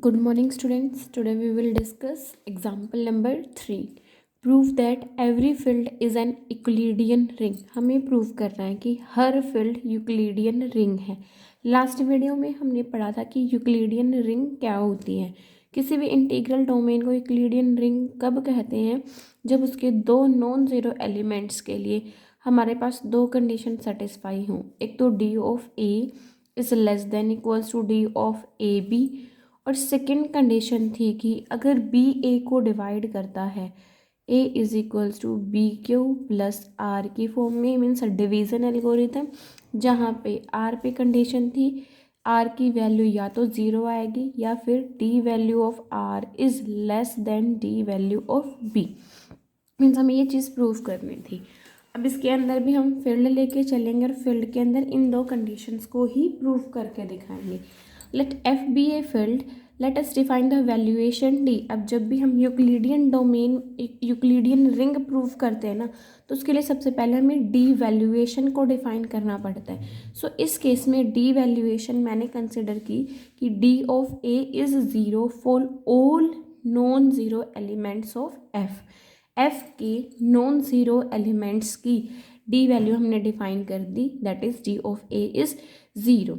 Good morning, students. Today we will discuss example number 3. Prove that every field is an Euclidean ring. हमें prove करना है कि हर field Euclidean ring है. Last video में हमने पढ़ा था कि यूक्लिडियन रिंग क्या होती है. किसी भी इंटीग्रल डोमेन को यूक्लिडियन रिंग कब कहते हैं? जब उसके दो नॉन ज़ीरो एलिमेंट्स के लिए हमारे पास दो कंडीशन सेटिस्फाई हों. एक तो D of A is less than equals to D of A B, और सेकेंड कंडीशन थी कि अगर बी ए को डिवाइड करता है A is equals to B Q plus R की फॉर्म में, मीन्स डिवीज़न एल्गोरिथम, जहाँ पे आर पे कंडीशन थी आर की वैल्यू या तो ज़ीरो आएगी या फिर D value of r is less than D value of b. Means हमें ये चीज़ प्रूव करनी थी. अब इसके अंदर भी हम फील्ड लेके चलेंगे और फील्ड के अंदर इन दो कंडीशंस को ही प्रूव करके दिखाएंगे. Let F be a field, let us define the valuation d. अब जब भी हम Euclidean domain Euclidean ring prove करते हैं ना, तो उसके लिए सबसे पहले हमें डी वैल्यूएशन को डिफाइन करना पड़ता है. सो इस केस में डी वैल्यूएशन मैंने कंसिडर की कि D of A is zero for all non zero elements of F. F के नॉन ज़ीरो एलिमेंट्स की डी वैल्यू हमने डिफाइन कर दी, that is D of A is zero.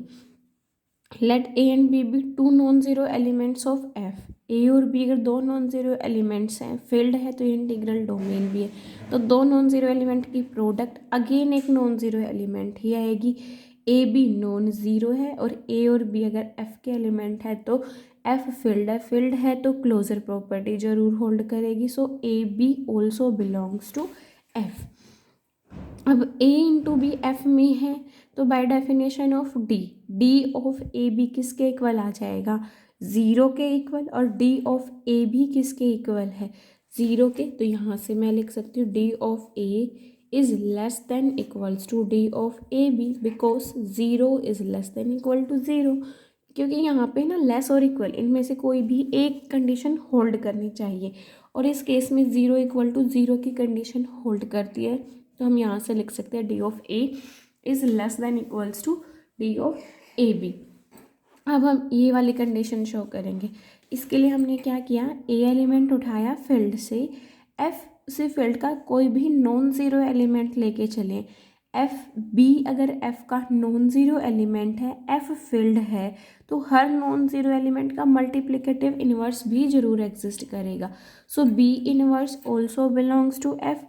Let A and B be two non zero elements of F. A और B अगर दो non zero elements हैं, field है तो ये इंटीग्रल डोमेन भी है, तो दो नॉन ज़ीरो एलिमेंट की प्रोडक्ट अगेन एक नॉन ज़ीरो एलिमेंट ही आएगी. ए बी नॉन ज़ीरो है और ए और बी अगर एफ के एलिमेंट है तो एफ फील्ड है. फील्ड है तो क्लोजर प्रॉपर्टी जरूर होल्ड करेगी. So A B also belongs to F. अब ए इंटू बी एफ में है तो by definition of D of A B किसके इक्वल आ जाएगा? ज़ीरो के इक्वल. और डी ऑफ ए भी किसके इक्वल है? ज़ीरो के. तो यहाँ से मैं लिख सकती हूँ d of A is less than equals to D of A b, because zero is less than equal to zero. क्योंकि यहाँ पे ना लेस और इक्वल इनमें से कोई भी एक कंडीशन होल्ड करनी चाहिए, और इस केस में ज़ीरो इक्वल टू ज़ीरो की कंडीशन होल्ड करती है. तो हम यहाँ से लिख सकते हैं d of A is less than equals to D of A b. अब हम ये वाली कंडीशन शो करेंगे. इसके लिए हमने क्या किया, ए एलिमेंट उठाया फील्ड से, एफ से फील्ड का कोई भी नॉन ज़ीरो एलिमेंट लेके चलें. एफ बी अगर एफ का नॉन ज़ीरो एलिमेंट है, एफ फील्ड है, तो हर नॉन ज़ीरो एलिमेंट का मल्टीप्लिकेटिव इन्वर्स भी जरूर एग्जिस्ट करेगा. So B inverse also belongs to F.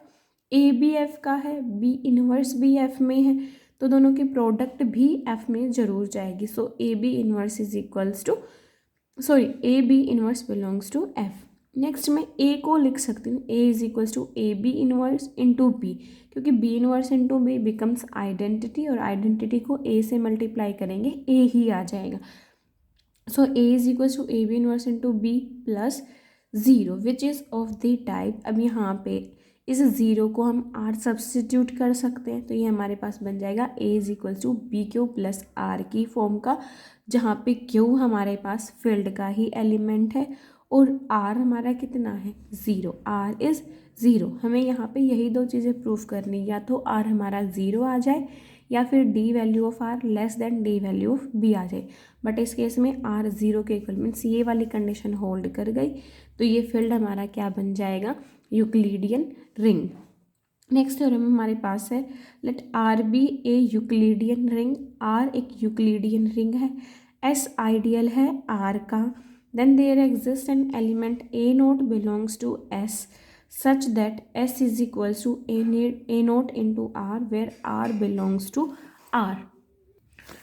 A B F का है, बी इन्वर्स भी एफ में है, तो दोनों की प्रोडक्ट भी एफ में जरूर जाएगी. So A B inverse is equals to A B inverse belongs to F. Next मैं ए को लिख सकती हूँ, A is equals to A B inverse into B, क्योंकि B inverse into B becomes identity, और आइडेंटिटी को A से multiply करेंगे ए ही आ जाएगा. So A is equals to A B inverse into B plus zero which is of the type. अब यहाँ पे इस ज़ीरो को हम आर सब्सटीट्यूट कर सकते हैं, तो ये हमारे पास बन जाएगा A is equals to B Q plus R की फॉर्म का, जहाँ पे क्यू हमारे पास फील्ड का ही एलिमेंट है और आर हमारा कितना है? ज़ीरो. R is zero. हमें यहाँ पे यही दो चीज़ें प्रूफ करनी, या तो आर हमारा ज़ीरो आ जाए या फिर D value of are less than D value of B आ जाए. बट इस केस में आर ज़ीरो के इक्वल, मीन्स ये वाली कंडीशन होल्ड कर गई, तो ये फील्ड हमारा क्या बन जाएगा? Euclidean ring. नेक्स्ट थ्योरम हमारे पास है, let R be a Euclidean ring. R एक यूक्लिडियन रिंग है, एस आइडियल है आर का, then there exists an element a naught belongs to s such that s is equals to a naught into r where r belongs to r.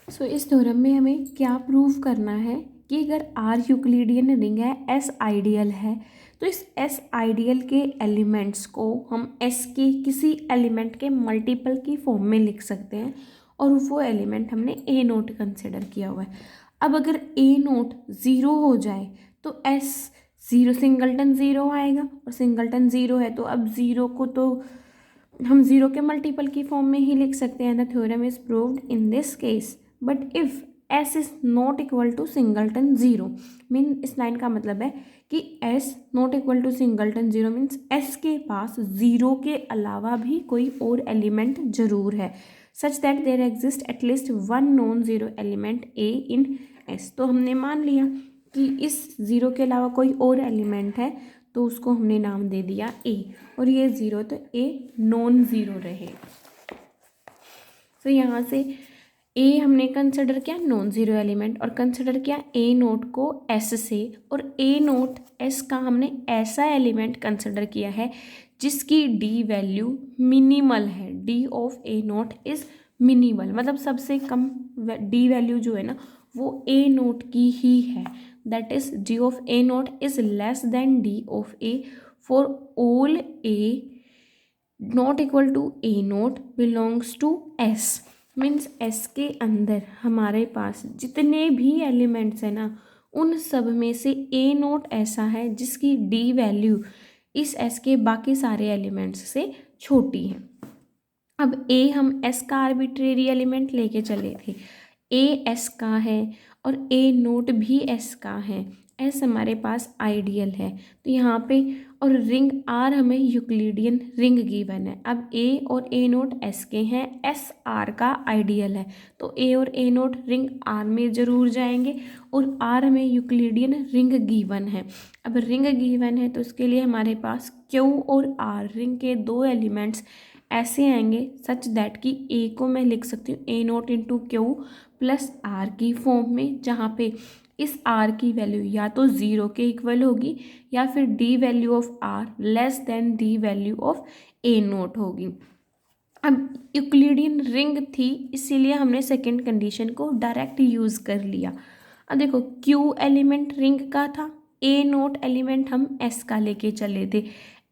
So इस theorem में हमें क्या prove करना है कि अगर r यूक्लिडियन रिंग है, s ideal है, तो इस s आइडियल के एलिमेंट्स को हम s के किसी एलिमेंट के मल्टीपल की फॉर्म में लिख सकते हैं, और वो एलिमेंट हमने a नोट कंसिडर किया हुआ है. अब अगर ए नोट ज़ीरो हो जाए तो एस ज़ीरो सिंगलटन ज़ीरो आएगा, और सिंगलटन ज़ीरो है तो अब ज़ीरो को तो हम ज़ीरो के मल्टीपल की फॉर्म में ही लिख सकते हैं. The theorem is proved in this case. But if S is not equal to singleton zero, mean इस लाइन का मतलब है कि S not equal to singleton zero means S के पास ज़ीरो के अलावा भी कोई और एलिमेंट ज़रूर है, such that there exist at least one non zero element a in S. तो हमने मान लिया कि इस ज़ीरो के अलावा कोई और एलिमेंट है तो उसको हमने नाम दे दिया ए, और ये ज़ीरो तो ए नॉन ज़ीरो रहे। तो यहाँ से ए हमने कंसिडर किया नॉन ज़ीरो एलिमेंट, और कंसिडर किया ए नोट को एस से, और ए नोट एस का हमने ऐसा एलिमेंट कंसिडर किया है जिसकी डी वैल्यू मिनिमल है। D of a naught is minimal, मतलब सबसे कम डी वैल्यू जो है ना वो ए नोट की ही है। That is d of a naught is less than d of a for all a not equal to a naught belongs to S. Means S के अंदर हमारे पास जितने भी एलिमेंट्स हैं ना उन सब में से ए नोट ऐसा है जिसकी डी वैल्यू इस एस के बाकी सारे एलिमेंट्स से छोटी है। अब ए हम एस का आर्बिट्रेरी एलिमेंट लेके चले थे, ए एस का है और ए नोट भी एस का है, एस हमारे पास आइडियल है तो यहाँ पे, और रिंग आर हमें यूक्लिडियन रिंग गिवन है। अब ए और ए नोट एस के हैं, एस आर का आइडियल है तो ए और ए नोट रिंग आर में ज़रूर जाएंगे, और आर हमें यूक्लिडियन रिंग गिवन है। अब रिंग गिवन है तो उसके लिए हमारे पास क्यू और आर रिंग के दो एलिमेंट्स ऐसे आएंगे सच दैट कि ए को मैं लिख सकती हूँ A naught into Q plus R की फॉर्म में, जहाँ पे इस आर की वैल्यू या तो ज़ीरो के इक्वल होगी या फिर D value of are less than D value of a naught होगी। अब यूक्लिडियन रिंग थी इसीलिए हमने सेकंड कंडीशन को डायरेक्ट यूज़ कर लिया। अब देखो क्यू एलिमेंट रिंग का था, ए नोट एलिमेंट हम एस का लेके चले थे।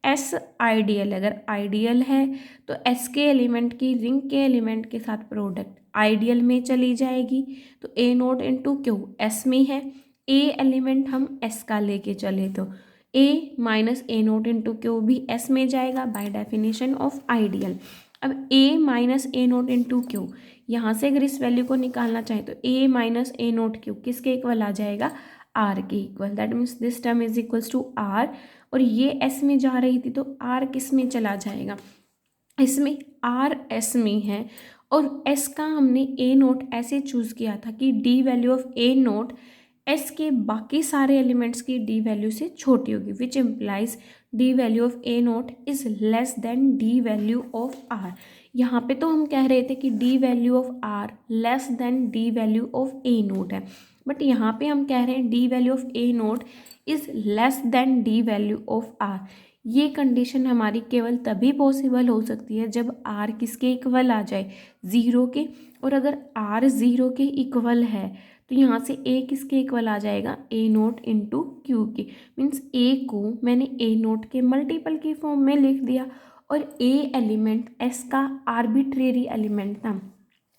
एस आइडियल, अगर आइडियल है तो एस के एलिमेंट की रिंग के एलिमेंट के साथ प्रोडक्ट आइडियल में चली जाएगी, तो ए नोट इंटू क्यू एस में है। ए एलिमेंट हम एस का लेके चले तो a minus a naught into q भी एस में जाएगा बाय डेफिनेशन ऑफ आइडियल। अब a minus a naught into q, यहाँ से अगर इस वैल्यू को निकालना चाहें तो a minus a naught q किसके इक्वल आ जाएगा, आर के equal. That means this term is equals to r, और ये एस में जा रही थी तो आर किस में चला जाएगा, इसमें आर एस में है। और एस का हमने ए नोट ऐसे चूज़ किया था कि D value of a note S के बाकी सारे एलिमेंट्स की डी वैल्यू से छोटी होगी, which implies d value of a naught is less than D value of r. यहाँ पे तो हम कह रहे थे कि D value of are less than D value of a naught है, बट यहाँ पे हम कह रहे हैं d value of a naught is less than D value of r. ये कंडीशन हमारी केवल तभी पॉसिबल हो सकती है जब आर किसके इक्वल आ जाए, ज़ीरो के, और अगर आर ज़ीरो के इक्वल है तो यहाँ से ए किसके इक्वल आ जाएगा, ए नोट इंटू क्यू के। मीन्स ए को मैंने ए नोट के मल्टीपल की फॉर्म में लिख दिया, और ए एलिमेंट एस का आर्बिट्रेरी एलिमेंट था।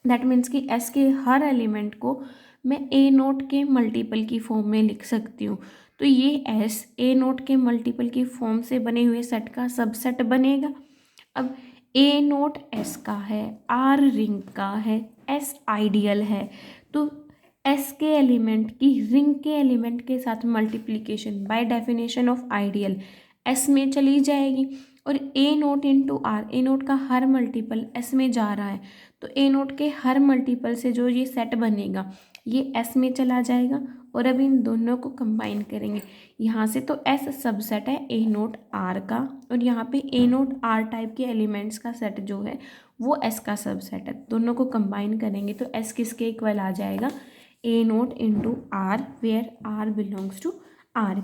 दैट मीन्स कि एस के हर एलिमेंट को मैं ए नोट के मल्टीपल की फॉर्म में लिख सकती हूँ। तो ये एस ए नोट के मल्टीपल की फॉर्म से बने हुए सेट का सबसेट बनेगा। अब ए नोट एस का है, आर रिंग का है, एस आइडियल है, तो एस के एलिमेंट की रिंग के एलिमेंट के साथ multiplication by definition of ideal S में चली जाएगी, और A naught into R, A naught का हर मल्टीपल एस में जा रहा है तो ए नोट के हर मल्टीपल से जो ये सेट बनेगा ये एस में चला जाएगा। और अब इन दोनों को कंबाइन करेंगे, यहाँ से तो एस सबसेट है ए नोट आर का, और यहाँ पे ए नोट आर टाइप के एलिमेंट्स का सेट जो है वो एस का सबसेट है। दोनों को कंबाइन करेंगे तो एस किसके इक्वल आ जाएगा, A naught into R, where R belongs to R.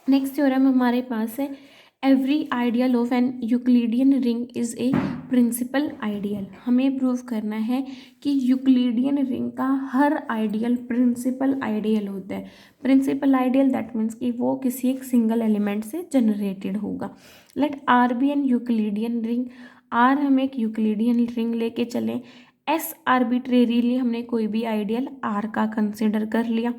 Next theorem हमारे पास है every ideal of an Euclidean ring is a principal ideal. हमें प्रूव करना है कि यूक्लिडियन रिंग का हर आइडियल प्रिंसिपल आइडियल होता है। प्रिंसिपल आइडियल दैट मीन्स कि वो किसी एक सिंगल एलिमेंट से जनरेटेड होगा। Let R be an Euclidean ring, R हम एक यूक्लिडियन रिंग लेके चलें, एस आर्बिट्रेरीली हमने कोई भी आइडियल आर का कंसिडर कर लिया।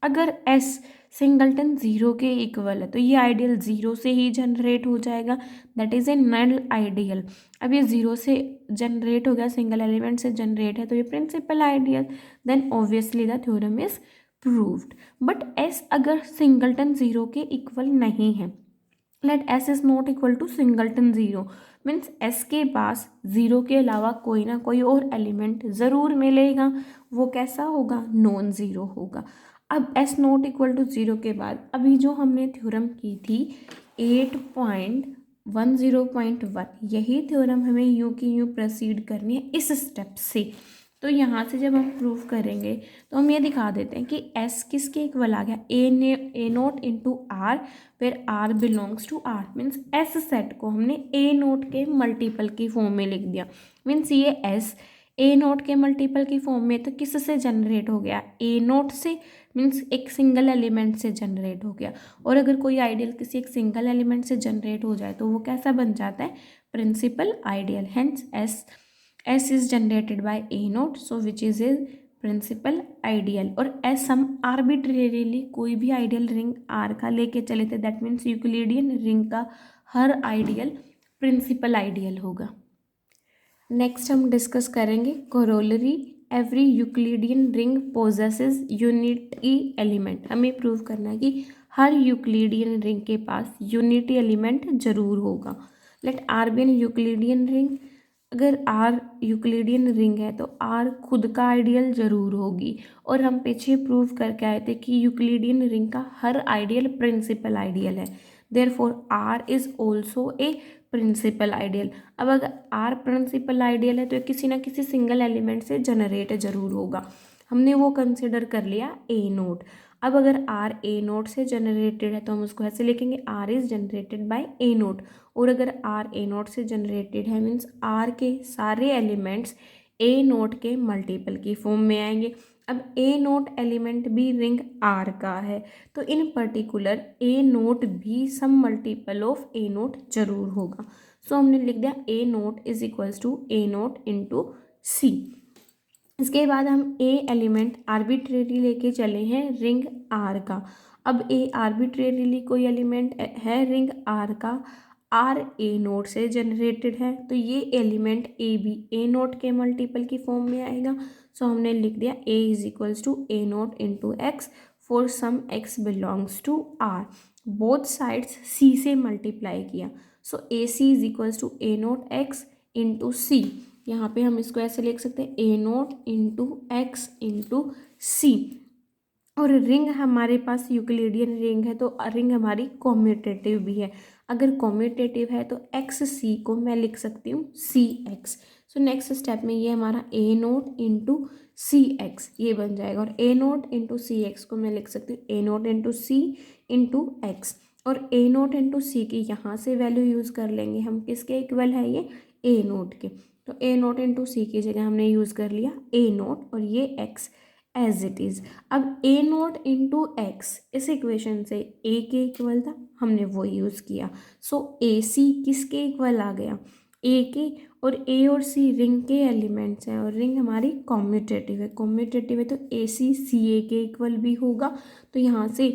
अगर एस सिंगलटन ज़ीरो के इक्वल है तो ये आइडियल ज़ीरो से ही जनरेट हो जाएगा, that is a null ideal. अब ये ज़ीरो से जनरेट हो गया, सिंगल एलिमेंट से जनरेट है तो ये principal ideal, then obviously the theorem is proved. But S अगर सिंगलटन ज़ीरो के इक्वल नहीं है, let S is not equal to singleton zero, means S के पास ज़ीरो के अलावा कोई ना कोई और एलिमेंट ज़रूर मिलेगा, वो कैसा होगा, नॉन ज़ीरो होगा। अब s नॉट इक्वल टू 0 के बाद अभी जो हमने थ्योरम की थी 8.10.1, यही थ्योरम हमें यूँ की यूँ प्रोसीड करनी है इस स्टेप से। तो यहाँ से जब हम प्रूव करेंगे तो हम ये दिखा देते हैं कि s किसके इक्वल आ गया, ए नोट इंटू आर, फिर r belongs to r, means s set को हमने a नोट के मल्टीपल की फॉर्म में लिख दिया। मीन्स ये s a नोट के मल्टीपल की फॉर्म में तो किस से जनरेट हो गया, a नोट से, मीन्स एक सिंगल एलिमेंट से जनरेट हो गया। और अगर कोई आइडियल किसी एक सिंगल एलिमेंट से जनरेट हो जाए तो वो कैसा बन जाता है, principal ideal. Hence S is generated by A naught, so which is a principal ideal. और S हम आर्बिट्रेरीली कोई भी आइडियल रिंग R का लेके चले थे, दैट मीन्स यूक्लिडियन रिंग का हर आइडियल प्रिंसिपल आइडियल होगा। नेक्स्ट हम डिस्कस करेंगे corollary, every Euclidean ring possesses unity element. हमें प्रूव करना है कि हर यूक्लिडियन रिंग के पास यूनिटी एलिमेंट जरूर होगा। Let R be an Euclidean ring, अगर R यूक्लिडियन रिंग है तो R खुद का आइडियल जरूर होगी। और हम पीछे प्रूव करके आए थे कि यूक्लिडियन रिंग का हर आइडियल प्रिंसिपल आइडियल है, therefore R is also a principal ideal. अब अगर R प्रिंसिपल आइडियल है तो किसी ना किसी सिंगल एलिमेंट से जनरेट जरूर होगा, हमने वो कंसिडर कर लिया A नोट। अब अगर R A नोट से जनरेटेड है तो हम उसको ऐसे लिखेंगे R is generated by A note. और अगर R A नोट से जनरेटेड है मीन्स R के सारे एलिमेंट्स A नोट के मल्टीपल की फॉर्म में आएंगे। अब A नोट एलिमेंट भी रिंग R का है तो इन पर्टिकुलर A नोट भी सम मल्टीपल ऑफ A नोट जरूर होगा। सो हमने लिख दिया A note is equals to A naught into C। इसके बाद हम A एलिमेंट आर्बिट्रेरी लेके चले हैं रिंग R का। अब A आर्बिट्रेरीली कोई एलिमेंट है रिंग R का, R A नोट से जनरेटेड है तो ये एलिमेंट A भी A नोट के मल्टीपल की फॉर्म में आएगा। सो हमने लिख दिया A is equals to A naught into X for some x belongs to R। Both sides C से मल्टीप्लाई किया, so A C is equals to A naught X into C. यहाँ पे हम इसको ऐसे लिख सकते हैं A naught into X into C. और रिंग हमारे पास यूक्लिडियन रिंग है तो रिंग हमारी कॉम्यूटेटिव भी है। अगर कॉम्यूटेटिव है तो एक्स सी को मैं लिख सकती हूँ C x. So next step में ये हमारा A naught into C x ये बन जाएगा, और A naught into C x को मैं लिख सकती हूँ A naught into C into x. और A नोट इंटू सी की यहाँ से वैल्यू यूज़ कर लेंगे हम, किसके इक्वल है ये, A नोट के। तो A नोट इंटू सी की जगह हमने यूज़ कर लिया A नोट और ये x एज इट इज़। अब A नोट इंटू एक्स इस इक्वेशन से A के इक्वल था, हमने वो यूज़ किया। सो ए सी किसके इक्वल आ गया, A के। और A और C रिंग के एलिमेंट्स हैं और रिंग हमारी कॉम्यूटेटिव है। कॉम्यूटेटिव है तो ए सी सी ए के इक्वल भी होगा। तो यहाँ से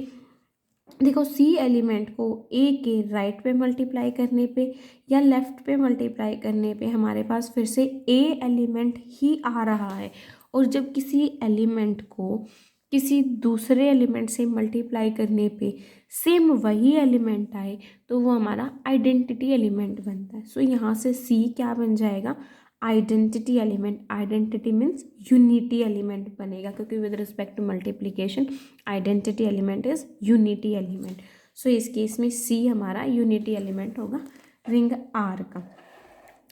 देखो C एलिमेंट को A के राइट पे मल्टीप्लाई करने पे या लेफ़्ट पे मल्टीप्लाई करने पे हमारे पास फिर से A एलिमेंट ही आ रहा है। और जब किसी एलिमेंट को किसी दूसरे एलिमेंट से मल्टीप्लाई करने पे सेम वही एलिमेंट आए तो वो हमारा आइडेंटिटी एलिमेंट बनता है। सो यहाँ से C क्या बन जाएगा, identity element. Identity means unity element बनेगा, क्योंकि with respect to multiplication identity element is unity element. So इस केस में C हमारा यूनिटी एलिमेंट होगा रिंग R का।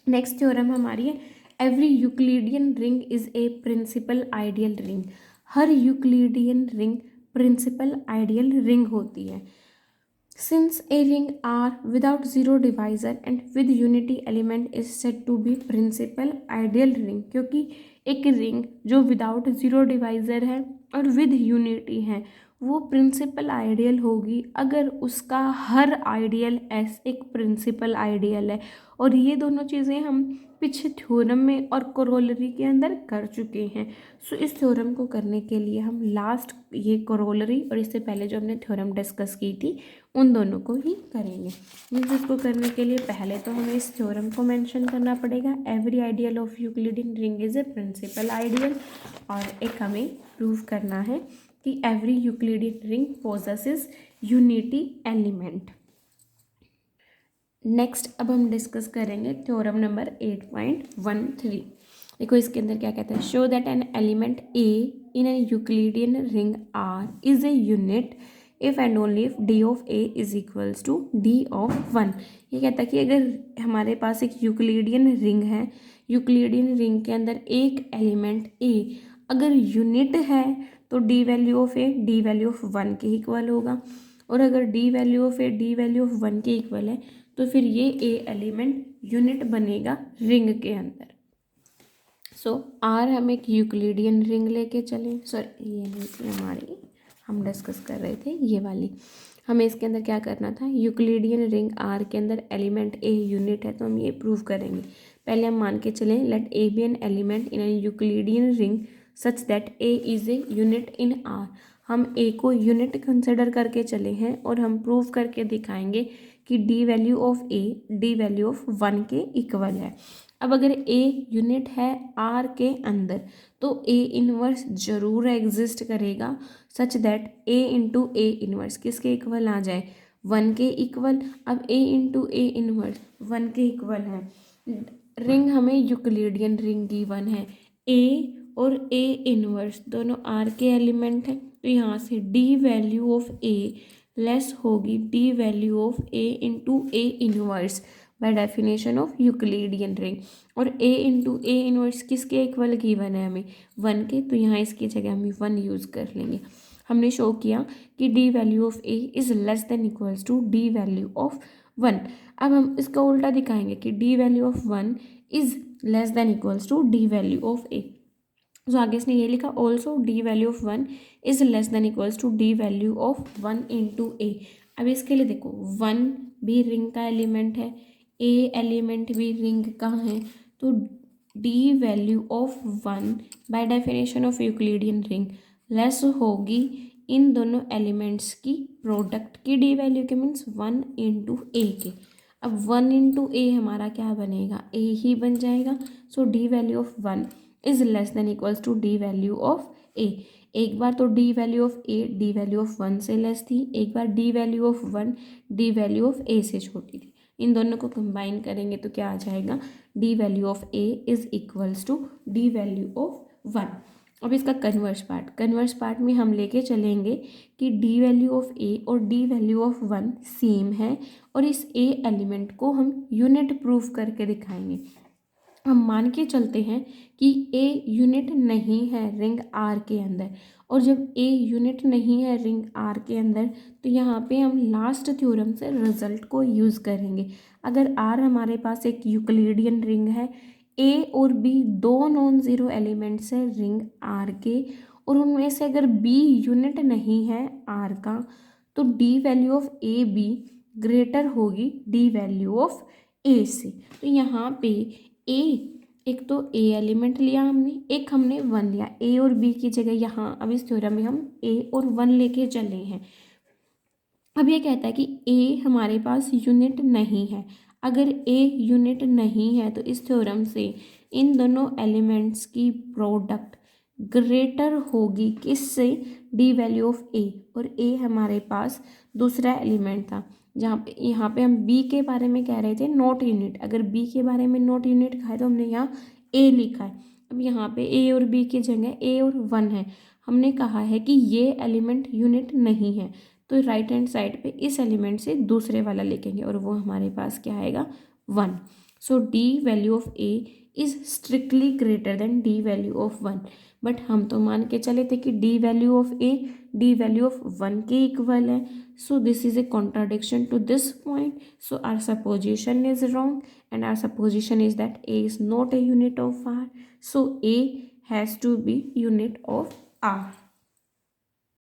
नेक्स्ट थ्योरम हमारी है every Euclidean ring is a principal ideal ring. हर Euclidean ring principal ideal ring होती है। Since a ring R without zero divisor and with unity element is said to be principal ideal ring, क्योंकि एक ring जो without zero divisor है और with unity है वो प्रिंसिपल आइडियल होगी अगर उसका हर आइडियल एस एक प्रिंसिपल आइडियल है। और ये दोनों चीज़ें हम पिछले थ्योरम में और कोरोलरी के अंदर कर चुके हैं। सो इस थ्योरम को करने के लिए हम लास्ट ये कोरोलरी और इससे पहले जो हमने थ्योरम डिस्कस की थी उन दोनों को ही करेंगे। मीन्स इसको करने के लिए पहले तो हमें इस थ्योरम को मेंशन करना पड़ेगा, every ideal of Euclidean ring is a principal ideal. और एक हमें प्रूव करना है कि every Euclidean ring possesses unity element. Next अब हम डिस्कस करेंगे थ्योरम नंबर 8.13। देखो इसके अंदर क्या कहता है, show that an element a in an Euclidean ring R is a unit if and only if d of a is equals to D of one. ये कहता है कि अगर हमारे पास एक यूक्लिडियन रिंग है, यूक्लिडियन रिंग के अंदर एक एलिमेंट ए अगर यूनिट है तो D value of A D value of one के इक्वल होगा, और अगर d value of A D value of one के इक्वल है तो फिर ये ए एलिमेंट यूनिट बनेगा रिंग के अंदर। सो आर हम एक यूक्लिडियन रिंग लेके चलें, सॉरी ये नहीं थी हमारी, हम डिस्कस कर रहे थे ये वाली। हमें इसके अंदर क्या करना था, यूक्लिडियन रिंग आर के अंदर एलिमेंट ए यूनिट है, तो हम ये प्रूव करेंगे। पहले हम मान के चलें let a be an element in an Euclidean ring such that a is a unit in R. हम ए को यूनिट कंसिडर करके चले हैं और हम प्रूव करके दिखाएंगे कि D value of A D value of one के इक्वल है। अब अगर ए यूनिट है आर के अंदर तो ए इनवर्स जरूर एग्जिस्ट करेगा such that A into A inverse किसके इक्वल आ जाए, वन के इक्वल। अब A into A inverse one के इक्वल है। रिंग हमें यूक्लिडियन रिंग गिवन है, ए और ए इनवर्स दोनों आर के एलिमेंट हैं, तो यहाँ से D value of A less होगी D value of A into A inverse by definition of Euclidean ring. और ए इंटू ए इनवर्स किसके इक्वल गिवन है हमें, वन के, तो यहाँ इसकी जगह हम वन यूज़ कर लेंगे। हमने शो किया कि D value of A is less than equals to D value of one. अब हम इसका उल्टा दिखाएंगे कि D value of one is less than equals to D value of A. तो आगे इसने ये लिखा also D value of one is less than equals to D value of one into A. अब इसके लिए देखो वन भी रिंग का एलिमेंट है, ए एलिमेंट भी रिंग का है, तो D value of one by definition of Euclidean ring less होगी इन दोनों एलिमेंट्स की प्रोडक्ट की डी वैल्यू के, मीन्स वन इंटू ए के। अब वन इंटू ए हमारा क्या बनेगा, ए ही बन जाएगा। So D value of one is less than equals to D value of A. एक बार तो D value of A D value of one से लेस थी, एक बार D value of one D value of A से छोटी थी। इन दोनों को कंबाइन करेंगे तो क्या आ जाएगा, d value of a is equals to D value of one. अब इसका कन्वर्स पार्ट में हम लेके चलेंगे कि डी वैल्यू ऑफ ए और D value of one same है, और इस ए एलिमेंट को हम यूनिट प्रूफ करके दिखाएंगे। हम मान के चलते हैं कि ए यूनिट नहीं है रिंग आर के अंदर, और जब ए यूनिट नहीं है रिंग आर के अंदर तो यहाँ पे हम लास्ट थ्योरम से रिजल्ट को यूज़ करेंगे। अगर आर हमारे पास एक यूक्लिडियन रिंग है, ए और बी दो नॉन ज़ीरो एलिमेंट्स है रिंग आर के, और उनमें से अगर बी यूनिट नहीं है आर का तो D value of A be greater होगी डी वैल्यू ऑफ ए से। तो यहाँ पे ए, एक तो ए एलिमेंट लिया हमने, एक हमने वन लिया, ए और बी की जगह यहाँ अब इस थ्योरम में हम ए और वन लेके चले हैं। अब ये कहता है कि ए हमारे पास यूनिट नहीं है। अगर ए यूनिट नहीं है तो इस थ्योरम से इन दोनों एलिमेंट्स की प्रोडक्ट ग्रेटर होगी किससे, डी वैल्यू ऑफ ए, और ए हमारे पास दूसरा एलिमेंट था जहाँ पे यहाँ पे हम बी के बारे में कह रहे थे नॉट यूनिट। अगर बी के बारे में नॉट यूनिट कहा है तो हमने यहाँ ए लिखा है। अब यहाँ पे ए और बी की जगह ए और वन है, हमने कहा है कि ये एलिमेंट यूनिट नहीं है, तो राइट हैंड साइड पे इस एलिमेंट से दूसरे वाला लिखेंगे और वो हमारे पास क्या आएगा, one. So D value of A is strictly greater than D value of one. But हम तो मान के चले थे कि D value of A D value of one के इक्वल है। So this is a contradiction to this point. So our supposition is wrong and our supposition is that A is not a unit of R. So A has to be unit of R.